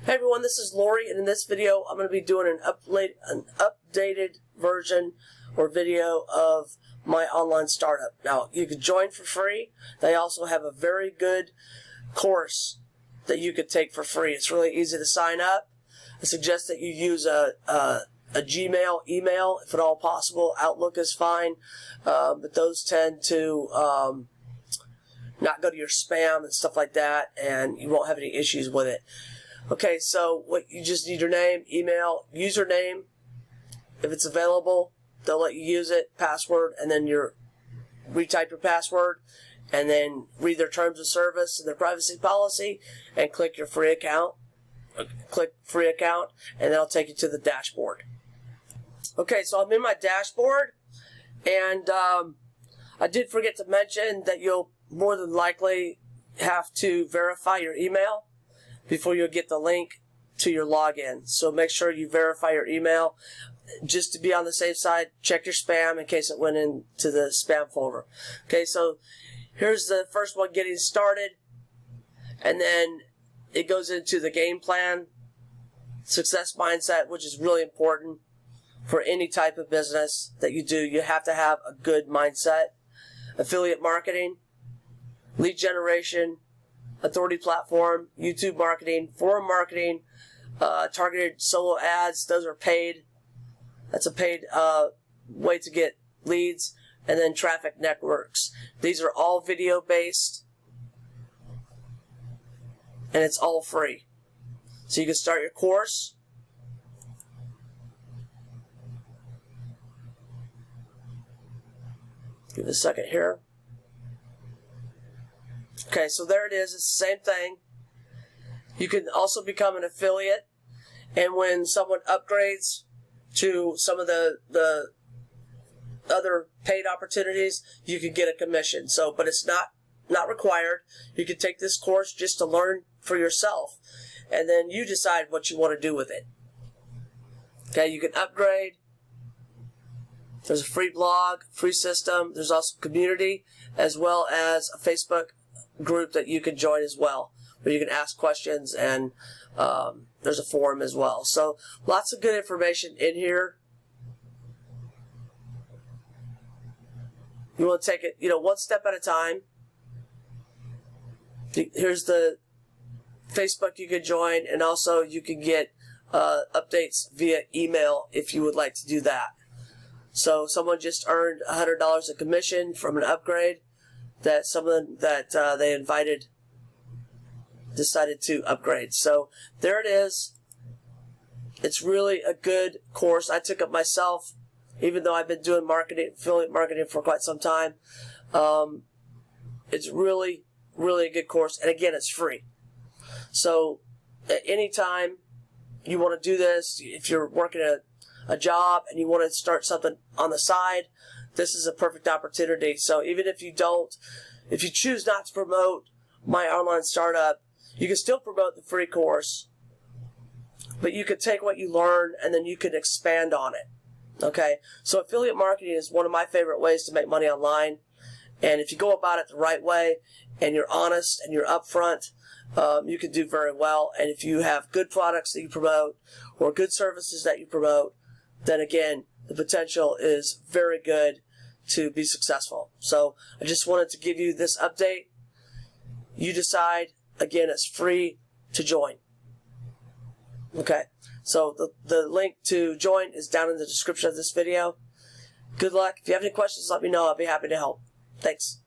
Hey everyone, this is Lori, and in this video I'm going to be doing an updated version or video of my online startup. Now, you can join for free. They also have a very good course that you could take for free. It's really easy to sign up. I suggest that you use a Gmail email if at all possible. Outlook is fine, but those tend to not go to your spam and stuff like that, and you won't have any issues with it. Okay, so what you just need your name, email, username. If it's available, they'll let you use it, password, and then retype your password, and then read their terms of service and their privacy policy, and click your free account. Click free account, and that'll take you to the dashboard. Okay, so I'm in my dashboard, and I did forget to mention that you'll more than likely have to verify your email before you'll get the link to your login. So make sure you verify your email. Just to be on the safe side, check your spam in case it went into the spam folder. Okay, so here's the first one, getting started. And then it goes into the game plan, success mindset, which is really important for any type of business that you do. You have to have a good mindset. Affiliate marketing, lead generation, authority platform, YouTube marketing, forum marketing, targeted solo ads. Those are paid. That's a paid way to get leads. And then traffic networks. These are all video based, and it's all free. So you can start your course. Give it a second here. Okay, so there it is. It's the same thing. You can also become an affiliate, and when someone upgrades to some of the other paid opportunities, you can get a commission. So, but it's not required. You can take this course just to learn for yourself, and then you decide what you want to do with it. Okay, you can upgrade. There's a free blog, free system. There's also community, as well as a Facebook group that you can join as well, where you can ask questions, and there's a forum as well. So lots of good information in here. You want to take it, one step at a time. Here's the Facebook you can join, and also you can get updates via email if you would like to do that. So someone just earned $100 in commission from an upgrade that someone that they invited decided to upgrade. So there it is. It's really a good course. I took it myself, even though I've been doing affiliate marketing for quite some time. It's really, really a good course. And again, it's free. So at any time you want to do this, if you're working a job and you want to start something on the side, this is a perfect opportunity. So even if you choose not to promote my online startup, you can still promote the free course, but you can take what you learn and then you can expand on it. Okay, so affiliate marketing is one of my favorite ways to make money online, and if you go about it the right way and you're honest and you're upfront, you can do very well. And if you have good products that you promote or good services that you promote, then again, the potential is very good to be successful. So I just wanted to give you this update. You decide. Again, it's free to join. Okay, so the link to join is down in the description of this video. Good luck. If you have any questions, let me know. I'll be happy to help. Thanks.